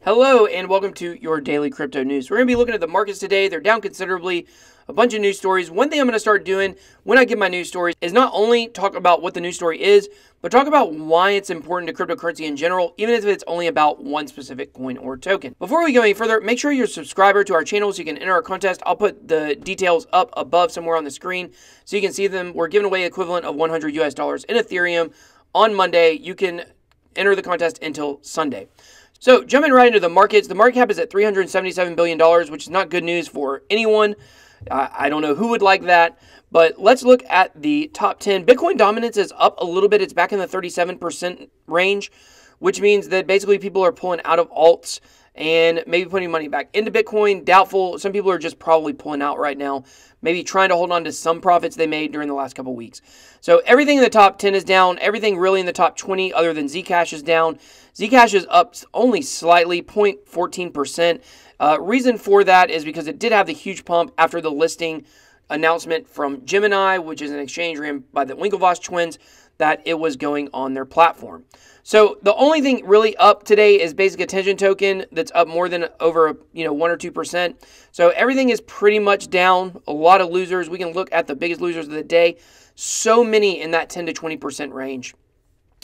Hello and welcome to your daily crypto news. We're going to be looking at the markets today. They're down considerably, a bunch of news stories. One thing I'm going to start doing when I give my news stories is not only talk about what the news story is, but talk about why it's important to cryptocurrency in general, even if it's only about one specific coin or token. Before we go any further, make sure you're a subscriber to our channel so you can enter our contest. I'll put the details up above somewhere on the screen so you can see them. We're giving away equivalent of $100 US in Ethereum on Monday. You can enter the contest until Sunday. So jumping right into the markets, the market cap is at $377 billion, which is not good news for anyone. I don't know who would like that, but let's look at the top 10. Bitcoin dominance is up a little bit. It's back in the 37% range, which means that basically people are pulling out of alts and maybe putting money back into Bitcoin. Doubtful. Some people are just probably pulling out right now, maybe trying to hold on to some profits they made during the last couple of weeks. So everything in the top 10 is down. Everything really in the top 20 other than Zcash is down. Zcash is up only slightly, 0.14%. Reason for that is because it did have the huge pump after the listing announcement from Gemini, which is an exchange ran by the Winklevoss twins, that it was going on their platform. So the only thing really up today is basic attention token that's up more than over 1 or 2%. So everything is pretty much down. A lot of losers. We can look at the biggest losers of the day. So many in that 10 to 20% range.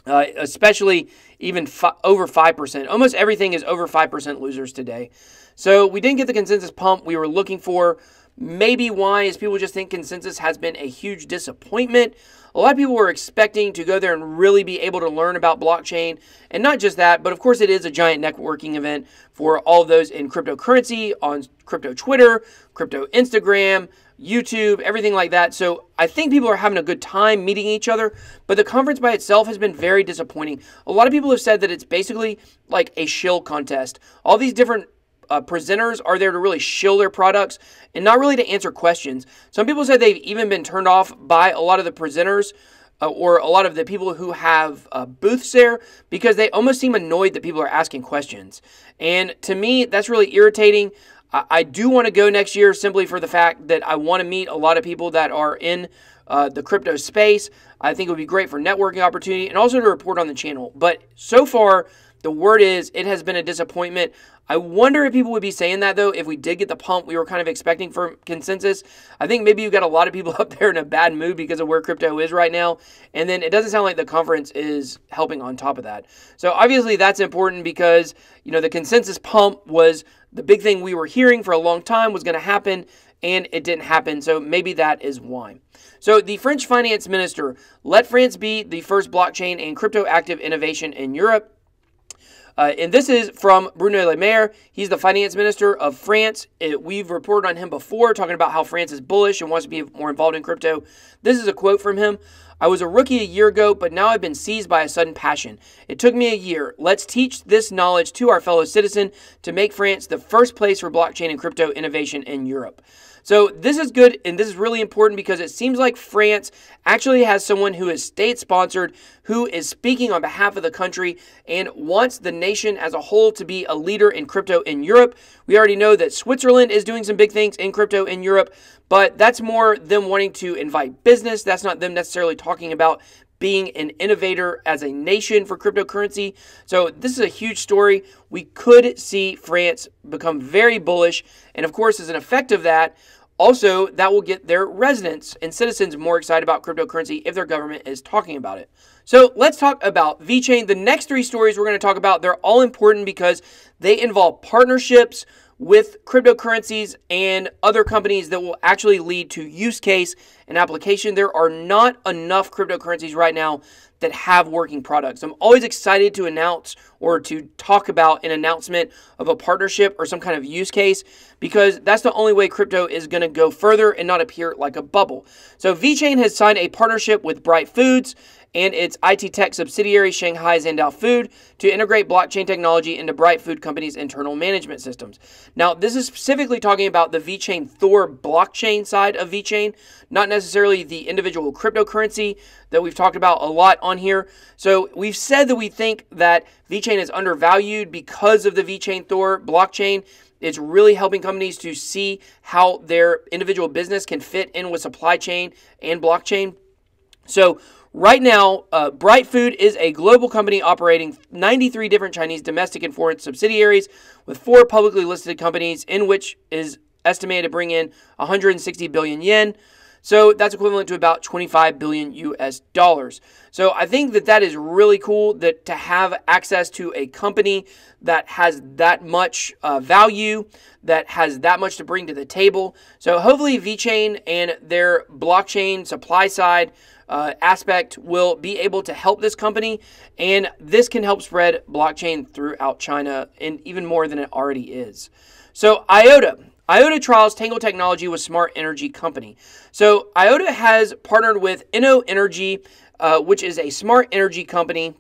Especially even over 5%. Almost everything is over 5% losers today. So we didn't get the consensus pump we were looking for. Maybe why is people just think consensus has been a huge disappointment. A lot of people were expecting to go there and really be able to learn about blockchain. And not just that, but of course it is a giant networking event for all of those in cryptocurrency, on crypto Twitter, crypto Instagram, YouTube, everything like that. So I think people are having a good time meeting each other, but the conference by itself has been very disappointing. A lot of people have said that it's basically like a shill contest. All these different presenters are there to really shill their products and not really to answer questions. Some people said they've even been turned off by a lot of the presenters or a lot of the people who have booths there because they almost seem annoyed that people are asking questions. And to me, that's really irritating. I do want to go next year simply for the fact that I want to meet a lot of people that are in the crypto space. I think it would be great for networking opportunity and also to report on the channel. But so far, the word is it has been a disappointment. I wonder if people would be saying that, though, if we did get the pump we were kind of expecting for consensus. I think maybe you've got a lot of people up there in a bad mood because of where crypto is right now. And then it doesn't sound like the conference is helping on top of that. So obviously that's important because, the consensus pump was the big thing we were hearing for a long time was going to happen, and it didn't happen. So maybe that is why. So the French finance minister, let France be the first blockchain and crypto active innovation in Europe. And this is from Bruno Le Maire. He's the finance minister of France. We've reported on him before, talking about how France is bullish and wants to be more involved in crypto. This is a quote from him. I was a rookie a year ago, but now I've been seized by a sudden passion. It took me a year. Let's teach this knowledge to our fellow citizen to make France the first place for blockchain and crypto innovation in Europe. So this is good, and this is really important because it seems like France actually has someone who is state-sponsored, who is speaking on behalf of the country and wants the nation as a whole to be a leader in crypto in Europe. We already know that Switzerland is doing some big things in crypto in Europe, but that's more them wanting to invite business. That's not them necessarily talking about being an innovator as a nation for cryptocurrency. So this is a huge story. We could see France become very bullish. And of course, as an effect of that, also that will get their residents and citizens more excited about cryptocurrency if their government is talking about it. So let's talk about VeChain. The next three stories we're going to talk about, they're all important because they involve partnerships with cryptocurrencies and other companies that will actually lead to use case and application. There are not enough cryptocurrencies right now that have working products. I'm always excited to announce or to talk about an announcement of a partnership or some kind of use case because that's the only way crypto is going to go further and not appear like a bubble. So VeChain has signed a partnership with Bright Foods and its IT tech subsidiary Shanghai Zandao Food to integrate blockchain technology into Bright Food Company's internal management systems. Now, this is specifically talking about the VeChain Thor blockchain side of VeChain, not necessarily the individual cryptocurrency that we've talked about a lot on here. So we've said that we think that VeChain is undervalued because of the VeChain Thor blockchain. It's really helping companies to see how their individual business can fit in with supply chain and blockchain. So Right now, Bright Food is a global company operating 93 different Chinese domestic and foreign subsidiaries with 4 publicly listed companies, in which is estimated to bring in 160 billion yen. So that's equivalent to about 25 billion US dollars. So I think that that is really cool, that to have access to a company that has that much value, that has that much to bring to the table. So hopefully VeChain and their blockchain supply side aspect will be able to help this company, and this can help spread blockchain throughout China, and even more than it already is. So IOTA trials Tangle technology with Smart Energy Company. So IOTA has partnered with Inno Energy, which is a smart energy company.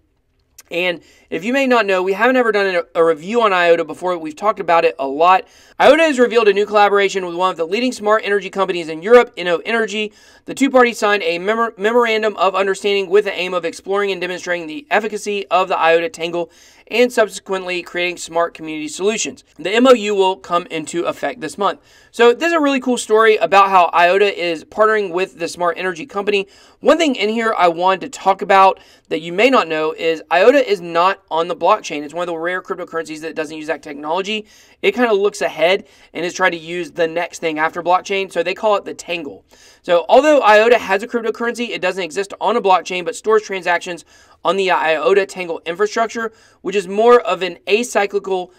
And if you may not know, we haven't ever done a review on IOTA before. We've talked about it a lot. IOTA has revealed a new collaboration with one of the leading smart energy companies in Europe, Inno Energy. The two parties signed a memorandum of understanding with the aim of exploring and demonstrating the efficacy of the IOTA Tangle and subsequently creating smart community solutions. The MOU will come into effect this month. So this is a really cool story about how IOTA is partnering with the smart energy company. One thing in here I wanted to talk about that you may not know is IOTA is not on the blockchain. It's one of the rare cryptocurrencies that doesn't use that technology. It kind of looks ahead and is trying to use the next thing after blockchain. So they call it the Tangle. So although IOTA has a cryptocurrency, it doesn't exist on a blockchain, but stores transactions on the IOTA Tangle infrastructure, which is more of an acyclical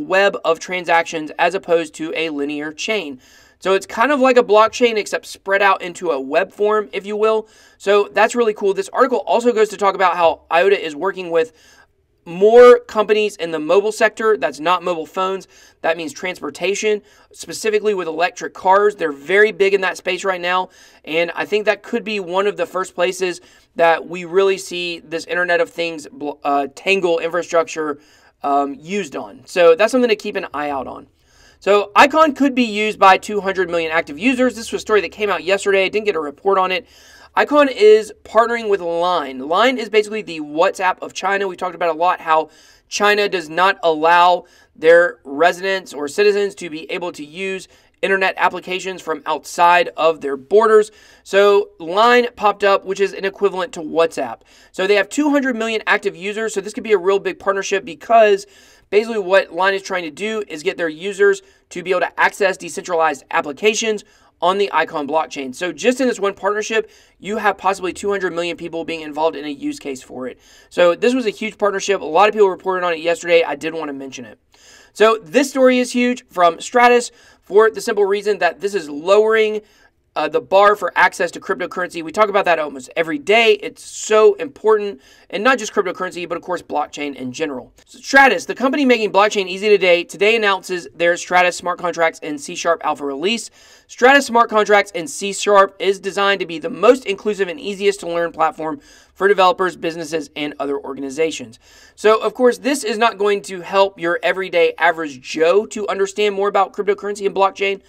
web of transactions as opposed to a linear chain. So it's kind of like a blockchain except spread out into a web form, if you will. So that's really cool. This article also goes to talk about how IOTA is working with more companies in the mobile sector. That's not mobile phones. That means transportation, specifically with electric cars. They're very big in that space right now. And I think that could be one of the first places that we really see this Internet of Things Tangle infrastructure used on. So that's something to keep an eye out on. So Icon could be used by 200 million active users. This was a story that came out yesterday. I didn't get a report on it. Icon is partnering with Line. Line is basically the WhatsApp of China. We talked about a lot how China does not allow their residents or citizens to be able to use internet applications from outside of their borders. So Line popped up, which is an equivalent to WhatsApp. So they have 200 million active users. So this could be a real big partnership, because basically what Line is trying to do is get their users to be able to access decentralized applications on the Icon blockchain. So just in this one partnership, you have possibly 200 million people being involved in a use case for it. So this was a huge partnership. A lot of people reported on it yesterday. I did want to mention it. So this story is huge from Stratis for the simple reason that this is lowering the bar for access to cryptocurrency. We talk about that almost every day. It's so important, and not just cryptocurrency, but of course blockchain in general. So Stratis, the company making blockchain easy today announces their Stratis smart contracts and C# alpha release. Stratis smart contracts and C# is designed to be the most inclusive and easiest to learn platform for developers, businesses, and other organizations. So of course, this is not going to help your everyday average Joe to understand more about cryptocurrency and blockchain,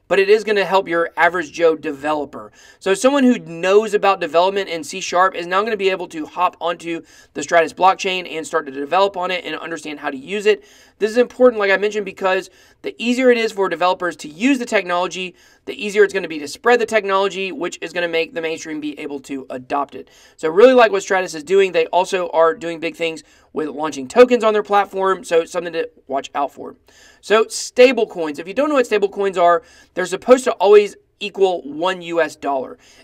but it is going to help your average Joe developer. So someone who knows about development in C# is now going to be able to hop onto the Stratis blockchain and start to develop on it and understand how to use it. This is important, like I mentioned, because the easier it is for developers to use the technology, the easier it's going to be to spread the technology, which is going to make the mainstream be able to adopt it. So really like what Stratis is doing. They also are doing big things with launching tokens on their platform, so it's something to watch out for. So stablecoins. If you don't know what stablecoins are, they're supposed to always equal $1 US.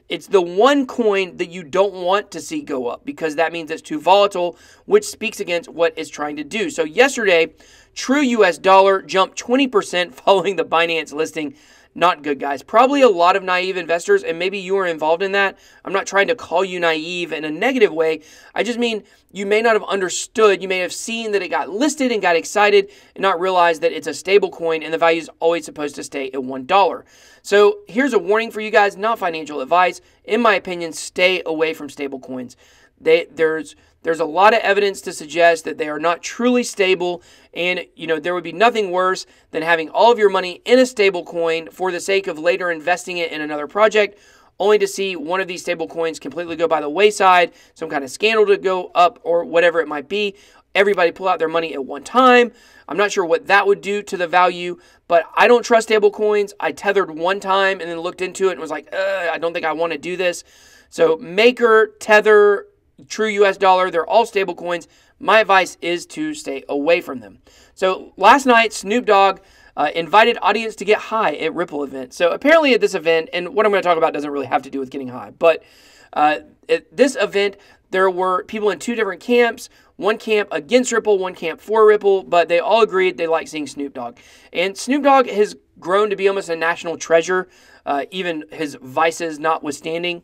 It's the one coin that you don't want to see go up, because that means it's too volatile, which speaks against what it's trying to do. So yesterday, TrueUSD jumped 20% following the Binance listing. Not good, guys. Probably a lot of naive investors, and maybe you are involved in that. I'm not trying to call you naive in a negative way. I just mean you may not have understood. You may have seen that it got listed and got excited and not realized that it's a stable coin and the value is always supposed to stay at $1. So here's a warning for you guys, not financial advice. In my opinion, stay away from stable coins. There's a lot of evidence to suggest that they are not truly stable, and there would be nothing worse than having all of your money in a stable coin for the sake of later investing it in another project, only to see one of these stable coins completely go by the wayside, some kind of scandal to go up, or whatever it might be. Everybody pull out their money at one time. I'm not sure what that would do to the value, but I don't trust stable coins. I tethered one time and then looked into it and was like, I don't think I want to do this. So Maker, Tether, TrueUSD, they're all stable coins. My advice is to stay away from them. So last night, Snoop Dogg invited audience to get high at Ripple event. So apparently at this event, and what I'm going to talk about doesn't really have to do with getting high, but at this event, there were people in two different camps, one camp against Ripple, one camp for Ripple, but they all agreed they like seeing Snoop Dogg. And Snoop Dogg has grown to be almost a national treasure, even his vices notwithstanding.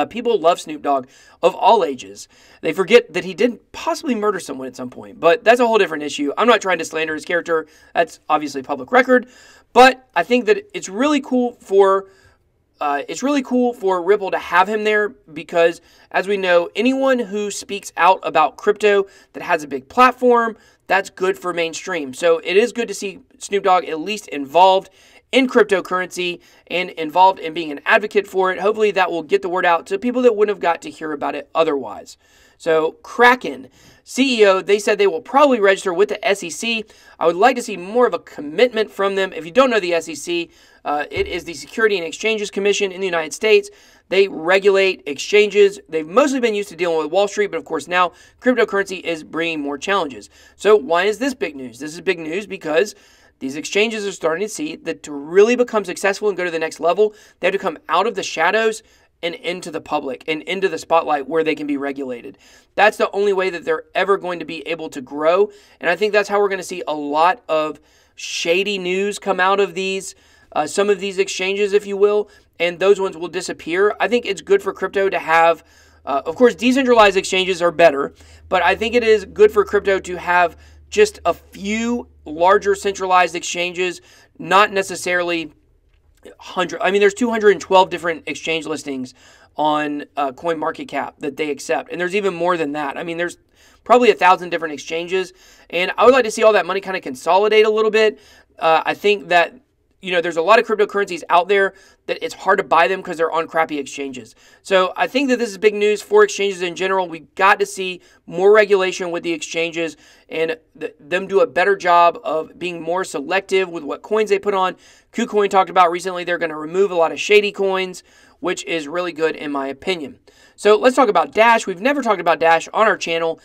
People love Snoop Dogg of all ages. They forget that he did possibly murder someone at some point, but that's a whole different issue. I'm not trying to slander his character. That's obviously public record, but I think that it's really cool for Ripple to have him there because, as we know, anyone who speaks out about crypto that has a big platform, that's good for mainstream. So it is good to see Snoop Dogg at least involved in cryptocurrency and involved in being an advocate for it. Hopefully that will get the word out to people that wouldn't have got to hear about it otherwise. So Kraken CEO, they said they will probably register with the SEC. I would like to see more of a commitment from them. If you don't know the SEC, it is the Security and Exchanges Commission in the United States. They regulate exchanges. They've mostly been used to dealing with Wall Street, but of course now cryptocurrency is bringing more challenges. So why is this big news? This is big news because these exchanges are starting to see that to really become successful and go to the next level, they have to come out of the shadows and into the public and into the spotlight where they can be regulated. That's the only way that they're ever going to be able to grow. And I think that's how we're going to see a lot of shady news come out of these, some of these exchanges, if you will, and those ones will disappear. I think it's good for crypto to have, of course, decentralized exchanges are better, but I think it is good for crypto to have just a few larger centralized exchanges, not necessarily 100. I mean, there's 212 different exchange listings on CoinMarketCap that they accept, and there's even more than that. I mean, there's probably 1,000 different exchanges, and I would like to see all that money kind of consolidate a little bit. I think that, you know, there's a lot of cryptocurrencies out there that it's hard to buy them because they're on crappy exchanges. So I think that this is big news for exchanges in general. We got to see more regulation with the exchanges and them do a better job of being more selective with what coins they put on. KuCoin talked about recently they're going to remove a lot of shady coins, which is really good in my opinion. So let's talk about Dash. We've never talked about Dash on our channel.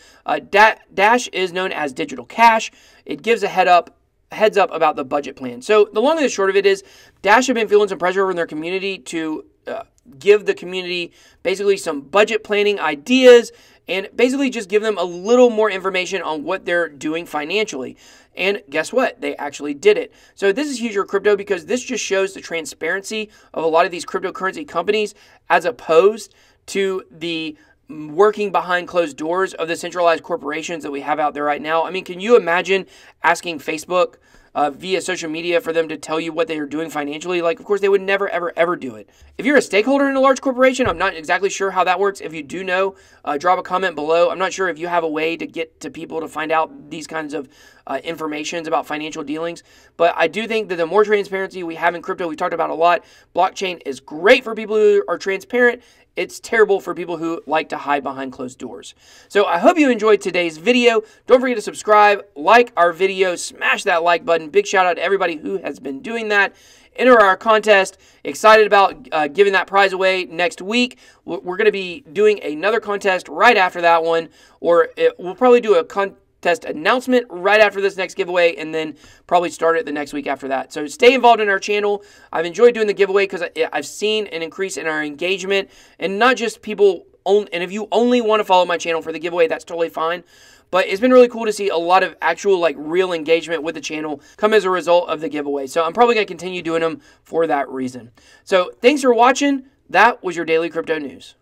Dash is known as digital cash. It gives a heads up about the budget plan. So the long and the short of it is Dash have been feeling some pressure in their community to give the community basically some budget planning ideas and basically just give them a little more information on what they're doing financially. And guess what? They actually did it. So this is huge for crypto because this just shows the transparency of a lot of these cryptocurrency companies as opposed to the working behind closed doors of the centralized corporations that we have out there right now. I mean, can you imagine asking Facebook via social media for them to tell you what they are doing financially? Like, of course, they would never, ever, ever do it. If you're a stakeholder in a large corporation, I'm not exactly sure how that works. If you do know, drop a comment below. I'm not sure if you have a way to get to people to find out these kinds of informations about financial dealings. But I do think that the more transparency we have in crypto, we talked about a lot. Blockchain is great for people who are transparent. It's terrible for people who like to hide behind closed doors. So I hope you enjoyed today's video. Don't forget to subscribe, like our video, smash that like button. Big shout out to everybody who has been doing that. Enter our contest. Excited about giving that prize away next week. We're going to be doing another contest right after that one, or we'll probably do a contest announcement right after this next giveaway and then probably start it the next week after that. So stay involved in our channel. I've enjoyed doing the giveaway because I've seen an increase in our engagement, and not just people and if you only want to follow my channel for the giveaway, that's totally fine. But it's been really cool to see a lot of actual real engagement with the channel come as a result of the giveaway. So I'm probably going to continue doing them for that reason. So thanks for watching. That was your daily crypto news.